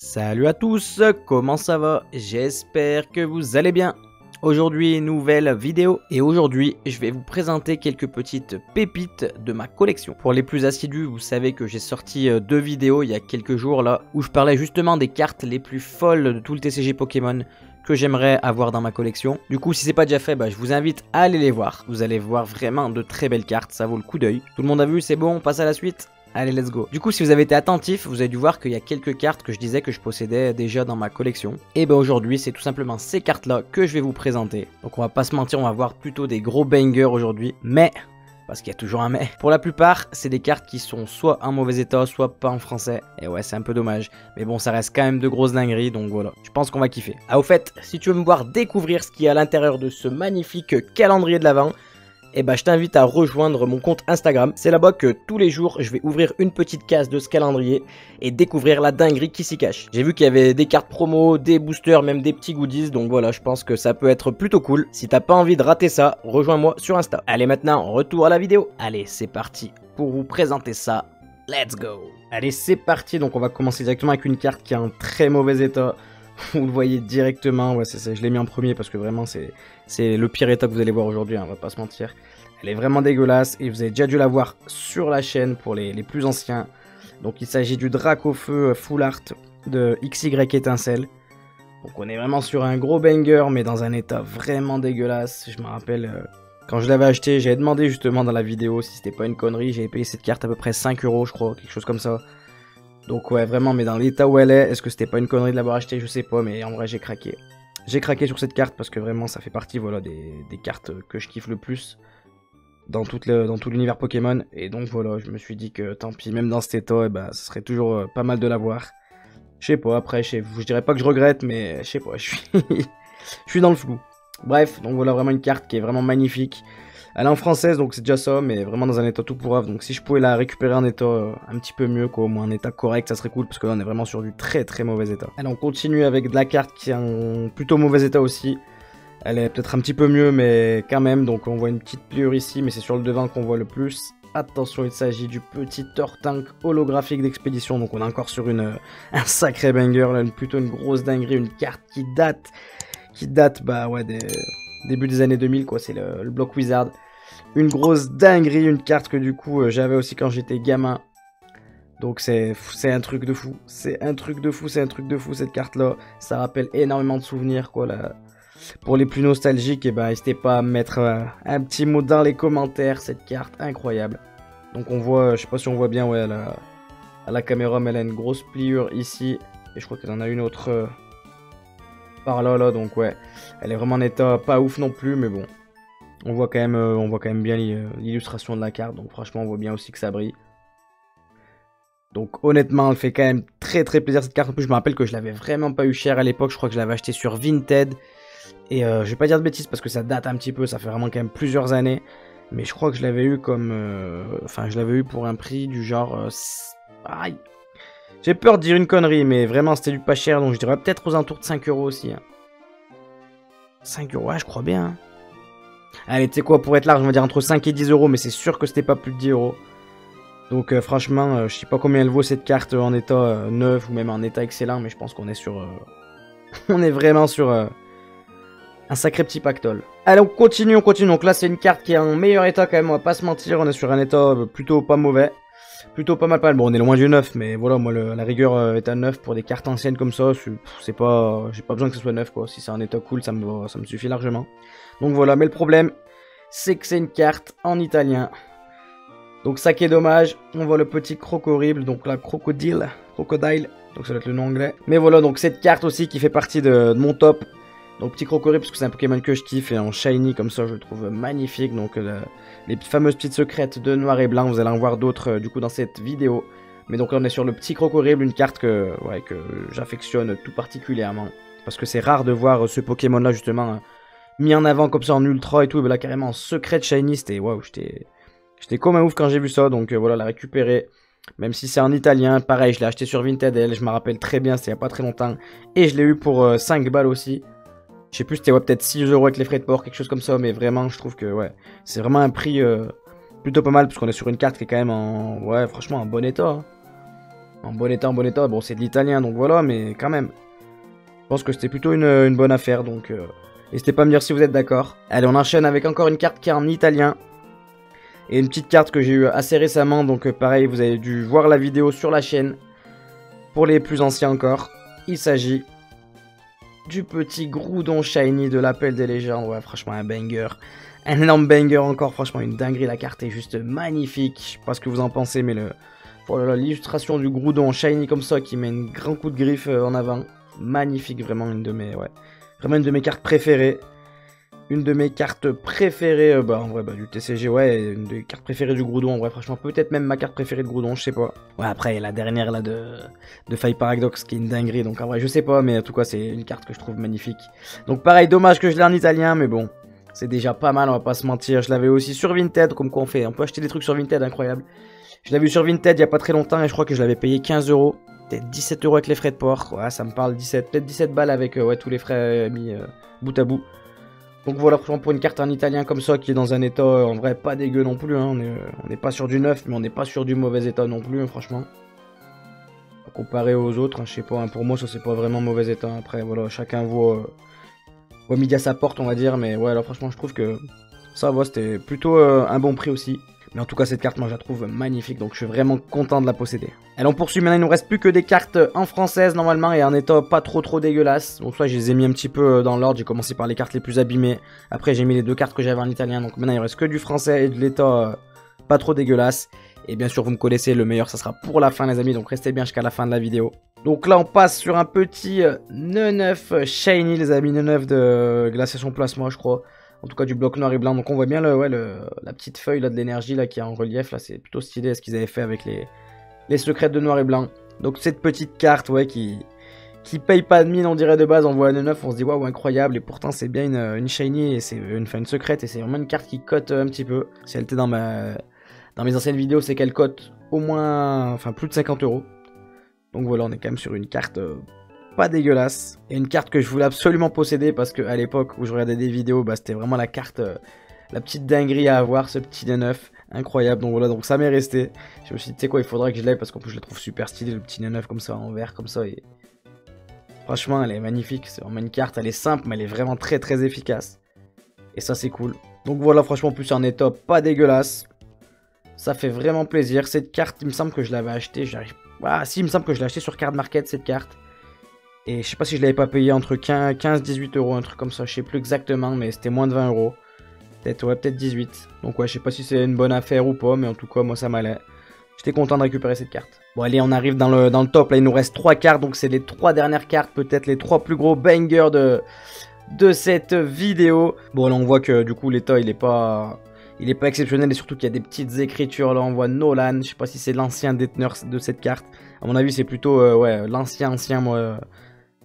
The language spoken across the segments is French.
Salut à tous, comment ça va? J'espère que vous allez bien. Aujourd'hui, nouvelle vidéo et aujourd'hui, je vais vous présenter quelques petites pépites de ma collection. Pour les plus assidus, vous savez que j'ai sorti deux vidéos il y a quelques jours là où je parlais justement des cartes les plus folles de tout le TCG Pokémon que j'aimerais avoir dans ma collection. Du coup, si c'est pas déjà fait, je vous invite à aller les voir. Vous allez voir vraiment de très belles cartes, ça vaut le coup d'œil. Tout le monde a vu, c'est bon, on passe à la suite? Allez, let's go. Du coup, si vous avez été attentif, vous avez dû voir qu'il y a quelques cartes que je disais que je possédais déjà dans ma collection. Et aujourd'hui, c'est tout simplement ces cartes-là que je vais vous présenter. Donc on va pas se mentir, on va voir plutôt des gros bangers aujourd'hui. Mais, parce qu'il y a toujours un mais, pour la plupart, c'est des cartes qui sont soit en mauvais état, soit pas en français. Et ouais, c'est un peu dommage. Mais bon, ça reste quand même de grosses dingueries, donc voilà. Je pense qu'on va kiffer. Ah, au fait, si tu veux me voir découvrir ce qu'il y a à l'intérieur de ce magnifique calendrier de l'Avent, je t'invite à rejoindre mon compte Instagram. C'est là-bas que tous les jours, je vais ouvrir une petite case de ce calendrier et découvrir la dinguerie qui s'y cache. J'ai vu qu'il y avait des cartes promo, des boosters, même des petits goodies. Donc voilà, je pense que ça peut être plutôt cool. Si t'as pas envie de rater ça, rejoins-moi sur Insta. Allez, maintenant, retour à la vidéo. Allez, c'est parti pour vous présenter ça. Let's go. Allez, c'est parti. Donc on va commencer directement avec une carte qui est en très mauvais état. Vous le voyez directement, ouais c'est ça, je l'ai mis en premier parce que vraiment c'est le pire état que vous allez voir aujourd'hui, hein, on va pas se mentir. Elle est vraiment dégueulasse et vous avez déjà dû la voir sur la chaîne pour les plus anciens. Donc il s'agit du Dracofeu Full Art de XY Étincelle. Donc on est vraiment sur un gros banger mais dans un état vraiment dégueulasse. Je me rappelle quand je l'avais acheté, j'avais demandé justement dans la vidéo si c'était pas une connerie, j'avais payé cette carte à peu près 5 € je crois, quelque chose comme ça. Donc ouais, vraiment, mais dans l'état où elle est ce que c'était pas une connerie de l'avoir acheté? Je sais pas, mais en vrai, j'ai craqué. J'ai craqué sur cette carte parce que vraiment, ça fait partie voilà, des cartes que je kiffe le plus dans tout l'univers Pokémon. Et donc voilà, je me suis dit que tant pis, même dans cet état, ce serait toujours pas mal de l'avoir. Je sais pas, après, je dirais pas que je regrette, mais je sais pas, je suis dans le flou. Bref, donc voilà, vraiment une carte qui est vraiment magnifique. Elle est en française, donc c'est déjà ça, mais vraiment dans un état tout pourrave. Donc si je pouvais la récupérer en état un petit peu mieux, quoi, au moins un état correct, ça serait cool, parce que là on est vraiment sur du très très mauvais état. Allez, on continue avec de la carte qui est en plutôt mauvais état aussi. Elle est peut-être un petit peu mieux, mais quand même, donc on voit une petite pliure ici, mais c'est sur le devant qu'on voit le plus. Attention, il s'agit du petit Tortank holographique d'expédition, donc on est encore sur un sacré banger, là, plutôt une grosse dinguerie, une carte qui date, ouais, début des années 2000, quoi, c'est le bloc Wizard. Une grosse dinguerie, une carte que du coup j'avais aussi quand j'étais gamin. Donc c'est un truc de fou. C'est un truc de fou cette carte là. Ça rappelle énormément de souvenirs quoi là. Pour les plus nostalgiques, n'hésitez pas à mettre un petit mot dans les commentaires. Cette carte incroyable. Donc on voit, je sais pas si on voit bien, ouais, à la caméra, mais elle a une grosse pliure ici. Et je crois qu'elle en a une autre par là, donc ouais. Elle est vraiment en état pas ouf non plus, mais bon. On voit quand même bien l'illustration de la carte, donc franchement on voit bien aussi que ça brille. Donc honnêtement, elle fait quand même très très plaisir cette carte. En plus je me rappelle que je l'avais vraiment pas eu cher à l'époque, je crois que je l'avais acheté sur Vinted. Et je vais pas dire de bêtises parce que ça date un petit peu, ça fait vraiment quand même plusieurs années. Mais je crois que je l'avais eu comme... Enfin je l'avais eu pour un prix du genre... Aïe. J'ai peur de dire une connerie, mais vraiment c'était du pas cher, donc je dirais peut-être aux alentours de 5 € aussi. Hein. 5 €, ouais je crois bien. Hein. Allez, tu sais quoi, pour être large, on va dire entre 5 et 10 €, mais c'est sûr que c'était pas plus de 10 €. Donc franchement, je sais pas combien elle vaut cette carte en état neuf ou même en état excellent, mais je pense qu'on est sur... on est vraiment sur un sacré petit pactole. Allez, on continue. Donc là, c'est une carte qui est en meilleur état quand même, on va pas se mentir, on est sur un état plutôt pas mauvais. Plutôt pas mal. Bon, on est loin du neuf, mais voilà, moi, la rigueur état neuf pour des cartes anciennes comme ça, c'est pas... J'ai pas besoin que ce soit neuf, quoi. Si c'est un état cool, ça me suffit largement. Donc voilà, mais le problème, c'est que c'est une carte en italien. Donc ça qui est dommage, on voit le petit crocodile, donc la crocodile, donc ça doit être le nom anglais. Mais voilà, donc cette carte aussi qui fait partie de mon top. Donc petit crocodile, parce que c'est un Pokémon que je kiffe, et en shiny comme ça, je le trouve magnifique. Donc les fameuses petites secrètes de noir et blanc, vous allez en voir d'autres du coup dans cette vidéo. Mais donc là on est sur le petit crocodile, une carte que j'affectionne tout particulièrement. Parce que c'est rare de voir ce Pokémon là justement... mis en avant comme ça en ultra et tout, et là carrément en secret de shiny, c'était waouh, j'étais comme un ouf quand j'ai vu ça, donc voilà, la récupérer, même si c'est en italien, pareil, je l'ai acheté sur Vinted, je me rappelle très bien, c'était il y a pas très longtemps, et je l'ai eu pour 5 balles aussi, je sais plus, c'était ouais, peut-être 6 € avec les frais de port, quelque chose comme ça, mais vraiment, je trouve que ouais, c'est vraiment un prix plutôt pas mal, parce qu'on est sur une carte qui est quand même en, ouais, franchement, en bon état, hein. En bon état, en bon état. Bon, c'est de l'italien, donc voilà, mais quand même. Je pense que c'était plutôt une bonne affaire, donc... N'hésitez pas à me dire si vous êtes d'accord. Allez, on enchaîne avec encore une carte qui est en italien. Et une petite carte que j'ai eue assez récemment, donc pareil, vous avez dû voir la vidéo sur la chaîne. Pour les plus anciens encore, il s'agit du petit Groudon Shiny de l'appel des légendes. Ouais, franchement, un banger. Un énorme banger encore, franchement, une dinguerie. La carte est juste magnifique. Je sais pas ce que vous en pensez, mais l'illustration du Groudon Shiny comme ça, qui met un grand coup de griffe en avant. Magnifique, vraiment une de mes cartes préférées. Une de mes cartes préférées, en vrai, du TCG, ouais, une des cartes préférées du Groudon, en vrai, franchement, peut-être même ma carte préférée de Groudon, je sais pas. Ouais, après, la dernière, là, de Faille Paradox, qui est une dinguerie, donc en vrai, je sais pas, mais en tout cas, c'est une carte que je trouve magnifique. Donc pareil, dommage que je l'ai en italien, mais bon, c'est déjà pas mal, on va pas se mentir. Je l'avais aussi sur Vinted, comme quoi on peut acheter des trucs sur Vinted, incroyable. Je l'avais vu sur Vinted il y a pas très longtemps, et je crois que je l'avais payé 15 €. Peut-être 17 € avec les frais de port, ouais, ça me parle, peut-être 17 balles avec ouais, tous les frais mis bout à bout. Donc voilà, franchement, pour une carte en italien comme ça, qui est dans un état, en vrai, pas dégueu non plus, hein. On n'est pas sur du neuf, mais on n'est pas sur du mauvais état non plus, hein, franchement. Comparé aux autres, hein, je sais pas, hein, pour moi, ça c'est pas vraiment mauvais état. Après, voilà, chacun voit midi à sa porte, on va dire, mais ouais, alors franchement, je trouve que ça va, c'était plutôt un bon prix aussi. Mais en tout cas, cette carte, moi, je la trouve magnifique, donc je suis vraiment content de la posséder. Allez, on poursuit maintenant, il nous reste plus que des cartes en française, normalement, et en état pas trop dégueulasse. Donc ça, je les ai mis un petit peu dans l'ordre, j'ai commencé par les cartes les plus abîmées. Après, j'ai mis les deux cartes que j'avais en italien, donc maintenant, il reste que du français et de l'état pas trop dégueulasse. Et bien sûr, vous me connaissez, le meilleur, ça sera pour la fin, les amis, donc restez bien jusqu'à la fin de la vidéo. Donc là, on passe sur un petit Neunef Shiny, les amis, Neunef de Glaciation Plasma, je crois. En tout cas du bloc noir et blanc, donc on voit bien la petite feuille là, de l'énergie là qui est en relief, là c'est plutôt stylé ce qu'ils avaient fait avec les secrets de noir et blanc. Donc cette petite carte ouais, qui paye pas de mine on dirait de base, on voit un 9, on se dit waouh incroyable, et pourtant c'est bien une shiny, et c'est une secrète, et c'est vraiment une carte qui cote un petit peu. Si elle était dans mes anciennes vidéos, c'est qu'elle cote au moins, enfin plus de 50 €. Donc voilà, on est quand même sur une carte... pas dégueulasse, et une carte que je voulais absolument posséder parce que à l'époque où je regardais des vidéos, c'était vraiment la carte, la petite dinguerie à avoir, ce petit D9, incroyable. Donc voilà, donc ça m'est resté. Je me suis dit, tu sais quoi, il faudrait que je l'aie parce qu'en plus je le trouve super stylé, le petit D9 comme ça, en vert comme ça, et franchement elle est magnifique, c'est vraiment une carte, elle est simple mais elle est vraiment très efficace, et ça c'est cool. Donc voilà, franchement en plus en état pas dégueulasse, ça fait vraiment plaisir. Cette carte, il me semble que je l'avais acheté, ah si, il me semble que je l'ai acheté sur Card Market cette carte. Et je sais pas si je l'avais pas payé entre 15-18 €, un truc comme ça, je sais plus exactement, mais c'était moins de 20 €. Peut-être, ouais, peut-être 18. Donc ouais, je sais pas si c'est une bonne affaire ou pas, mais en tout cas, moi ça m'allait. J'étais content de récupérer cette carte. Bon allez, on arrive dans le top, là il nous reste 3 cartes, donc c'est les 3 dernières cartes, peut-être les 3 plus gros bangers de cette vidéo. Bon là on voit que du coup l'état il est pas exceptionnel, et surtout qu'il y a des petites écritures, là on voit Nolan, je sais pas si c'est l'ancien déteneur de cette carte. À mon avis c'est plutôt, ouais, l'ancien, moi...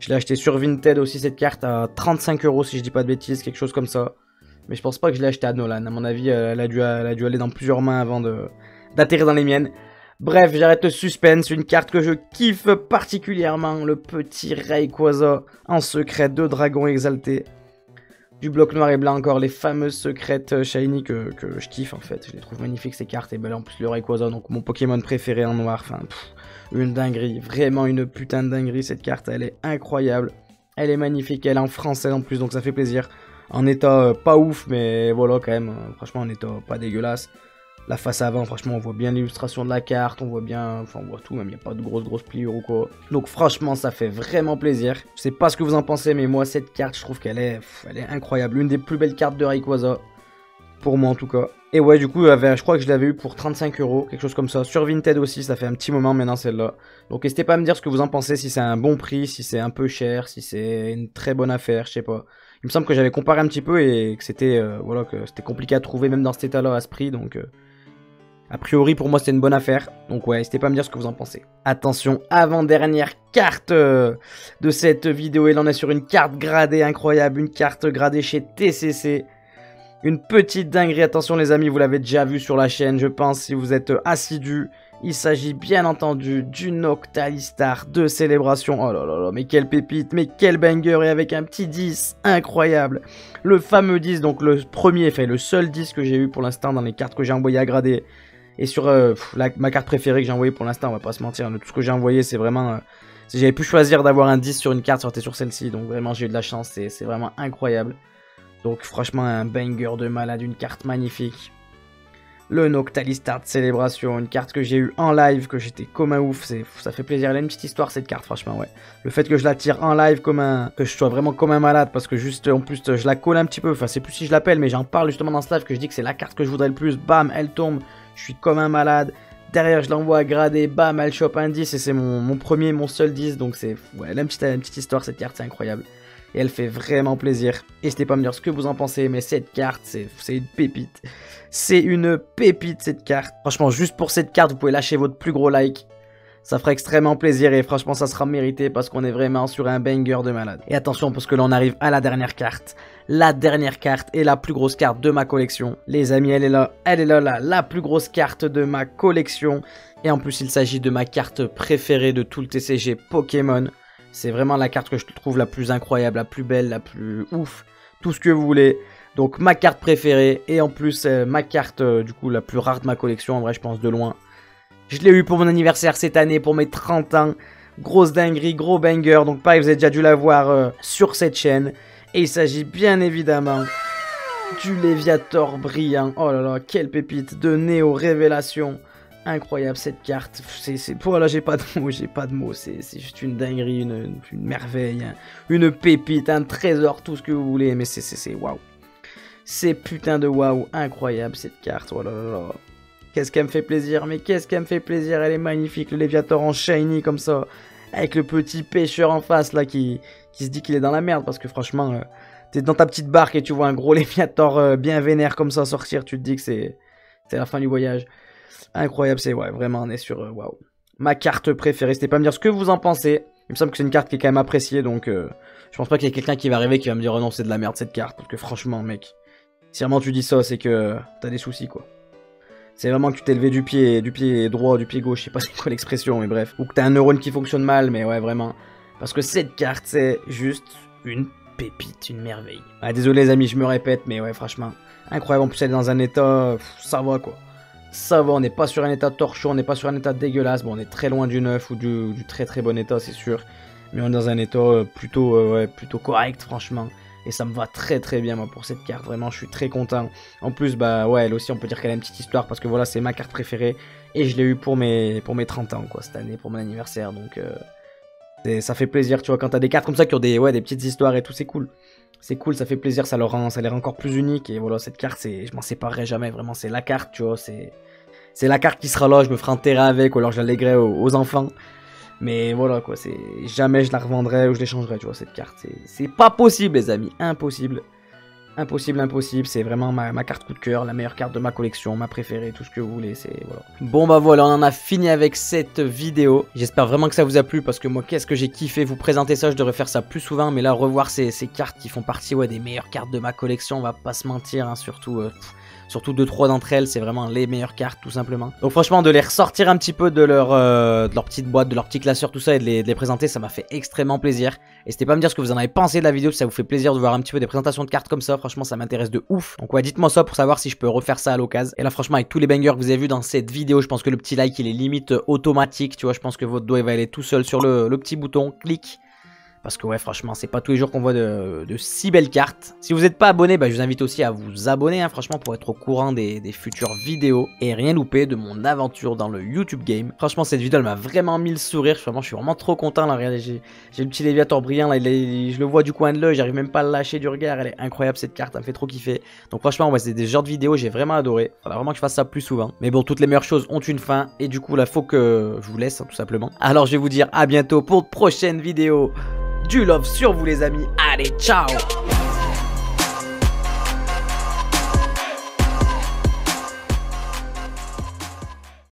Je l'ai acheté sur Vinted aussi cette carte à 35 € si je dis pas de bêtises, quelque chose comme ça. Mais je pense pas que je l'ai acheté à Nolan. À mon avis, elle a dû aller dans plusieurs mains avant d'atterrir dans les miennes. Bref, j'arrête le suspense. Une carte que je kiffe particulièrement, le petit Rayquaza en secret de dragon exalté. Du bloc noir et blanc encore, les fameuses secrètes shiny que je kiffe en fait. Je les trouve magnifiques ces cartes. Et ben là en plus le Rayquaza, donc mon Pokémon préféré en noir. Enfin, une dinguerie, vraiment une putain de dinguerie cette carte. Elle est incroyable, elle est magnifique, elle est en français en plus, donc ça fait plaisir. En état pas ouf, mais voilà quand même, franchement en état pas dégueulasse. La face avant, franchement, on voit bien l'illustration de la carte, on voit bien, enfin on voit tout, même il n'y a pas de grosses pliures ou quoi. Donc franchement, ça fait vraiment plaisir. Je sais pas ce que vous en pensez, mais moi cette carte, je trouve qu'elle est incroyable. L'une des plus belles cartes de Rayquaza, pour moi en tout cas. Et ouais, du coup, je crois que je l'avais eu pour 35 €, quelque chose comme ça. Sur Vinted aussi, ça fait un petit moment maintenant celle-là. Donc n'hésitez pas à me dire ce que vous en pensez, si c'est un bon prix, si c'est un peu cher, si c'est une très bonne affaire, je sais pas. Il me semble que j'avais comparé un petit peu et que c'était voilà, que c'était compliqué à trouver même dans cet état-là à ce prix, donc... A priori pour moi c'était une bonne affaire, donc ouais, n'hésitez pas à me dire ce que vous en pensez. Attention, avant-dernière carte de cette vidéo, et là on est sur une carte gradée incroyable, une carte gradée chez TCC. Une petite dinguerie, attention les amis, vous l'avez déjà vu sur la chaîne je pense si vous êtes assidus. Il s'agit bien entendu du Noctalistar de Célébration. Oh là là là, mais quelle pépite, mais quel banger, et avec un petit 10 incroyable. Le fameux 10, donc le premier, enfin le seul 10 que j'ai eu pour l'instant dans les cartes que j'ai envoyées à grader. Et sur ma carte préférée que j'ai envoyée pour l'instant, on va pas se mentir, tout ce que j'ai envoyé c'est vraiment... si j'avais pu choisir d'avoir un 10 sur une carte, sortait sur celle-ci, donc vraiment j'ai eu de la chance, c'est vraiment incroyable. Donc franchement un banger de malade, une carte magnifique. Le Noctali Start Célébration, une carte que j'ai eue en live, que j'étais comme un ouf, ça fait plaisir, elle a une petite histoire cette carte franchement, ouais. Le fait que je la tire en live que je sois vraiment comme un malade, parce que juste en plus je la colle un petit peu, enfin c'est plus si je l'appelle, mais j'en parle justement dans ce live, que je dis que c'est la carte que je voudrais le plus, bam, elle tombe, je suis comme un malade. Derrière je l'envoie à grader, bam, elle chope un 10 et c'est mon seul 10, donc c'est, ouais, elle a une petite histoire cette carte, c'est incroyable. Et elle fait vraiment plaisir. N'hésitez pas à me dire ce que vous en pensez, mais cette carte, c'est une pépite. C'est une pépite cette carte. Franchement, juste pour cette carte, vous pouvez lâcher votre plus gros like. Ça fera extrêmement plaisir et franchement, ça sera mérité parce qu'on est vraiment sur un banger de malade. Et attention, parce que là, on arrive à la dernière carte. La dernière carte est la plus grosse carte de ma collection. Les amis, elle est là, la plus grosse carte de ma collection. Et en plus, il s'agit de ma carte préférée de tout le TCG Pokémon. C'est vraiment la carte que je trouve la plus incroyable, la plus belle, la plus ouf, tout ce que vous voulez. Donc ma carte préférée et en plus ma carte du coup la plus rare de ma collection, en vrai je pense de loin. Je l'ai eu pour mon anniversaire cette année, pour mes 30 ans. Grosse dinguerie, gros banger, donc pareil vous avez déjà dû la voir sur cette chaîne. Et il s'agit bien évidemment du Léviator brillant. Oh là là, quelle pépite de Néo Révélation. Incroyable cette carte, voilà, j'ai pas de mots, c'est juste une dinguerie, une merveille, une pépite, un trésor, tout ce que vous voulez, mais c'est waouh. C'est putain de waouh, incroyable cette carte, oh là là là. Qu'est-ce qu'elle me fait plaisir, mais qu'est-ce qu'elle me fait plaisir, elle est magnifique, le Léviator en shiny comme ça, avec le petit pêcheur en face là qui se dit qu'il est dans la merde, parce que franchement, t'es dans ta petite barque et tu vois un gros Léviator bien vénère comme ça sortir, tu te dis que c'est la fin du voyage. Incroyable, c'est ouais, vraiment on est sur waouh. Ma carte préférée, n'hésitez pas à me dire ce que vous en pensez. Il me semble que c'est une carte qui est quand même appréciée, donc je pense pas qu'il y ait quelqu'un qui va arriver qui va me dire oh non c'est de la merde cette carte, parce que franchement mec, si vraiment tu dis ça c'est que t'as des soucis quoi. C'est vraiment que tu t'es levé du pied droit, du pied gauche, je sais pas c'est quoi l'expression, mais bref. Ou que t'as un neurone qui fonctionne mal, mais ouais vraiment. Parce que cette carte c'est juste une pépite, une merveille. Ah, désolé les amis, je me répète, mais ouais franchement, incroyable, en plus elle est dans un état, ça va quoi. Ça va, on n'est pas sur un état torchon, on n'est pas sur un état dégueulasse. Bon, on est très loin du neuf ou du très très bon état, c'est sûr. Mais on est dans un état plutôt correct, franchement. Et ça me va très très bien, moi, pour cette carte. Vraiment, je suis très content. En plus, bah ouais, elle aussi, on peut dire qu'elle a une petite histoire. Parce que voilà, c'est ma carte préférée. Et je l'ai eu pour mes 30 ans, quoi, cette année, pour mon anniversaire. Donc, ça fait plaisir, tu vois, quand t'as des cartes comme ça qui ont des petites histoires et tout, c'est cool. C'est cool, ça fait plaisir, ça les rend encore plus uniques. Et voilà, cette carte, je m'en séparerai jamais, vraiment, c'est la carte, tu vois, c'est la carte qui sera là, je me ferai enterrer avec, ou alors je la léguerai aux enfants. Mais voilà, quoi, jamais je la revendrai ou je l'échangerai, tu vois, cette carte. C'est pas possible, les amis, impossible. Impossible, c'est vraiment ma carte coup de cœur, la meilleure carte de ma collection, ma préférée, tout ce que vous voulez, voilà. Bon bah voilà, on en a fini avec cette vidéo. J'espère vraiment que ça vous a plu parce que moi, qu'est-ce que j'ai kiffé vous présenter ça, je devrais faire ça plus souvent, mais là, revoir ces cartes qui font partie des meilleures cartes de ma collection, on va pas se mentir, hein, surtout 2-3 d'entre elles, c'est vraiment les meilleures cartes tout simplement. Donc franchement de les ressortir un petit peu de leur petite boîte, de leur petit classeur, tout ça et de les présenter, ça m'a fait extrêmement plaisir. N'hésitez pas à me dire ce que vous en avez pensé de la vidéo, si ça vous fait plaisir de voir un petit peu des présentations de cartes comme ça, franchement ça m'intéresse de ouf. Donc ouais, dites-moi ça pour savoir si je peux refaire ça à l'occasion. Et là franchement avec tous les bangers que vous avez vus dans cette vidéo, je pense que le petit like il est limite automatique, tu vois, je pense que votre doigt il va aller tout seul sur le petit bouton, clic. Parce que ouais franchement c'est pas tous les jours qu'on voit de si belles cartes. Si vous n'êtes pas abonné, bah, je vous invite aussi à vous abonner hein, franchement pour être au courant des futures vidéos. Et rien louper de mon aventure dans le YouTube game. Franchement cette vidéo elle m'a vraiment mis le sourire. Je suis vraiment trop content là, regardez j'ai le petit Léviator brillant là, je le vois du coin de l'œil, j'arrive même pas à le lâcher du regard. Elle est incroyable cette carte, elle me fait trop kiffer. Donc franchement ouais, c'est des genres de vidéos j'ai vraiment adoré. Faudra vraiment que je fasse ça plus souvent. Mais bon toutes les meilleures choses ont une fin. Et du coup là faut que je vous laisse hein, tout simplement. Alors je vais vous dire à bientôt pour de prochaines vidéos. Du love sur vous les amis, allez ciao.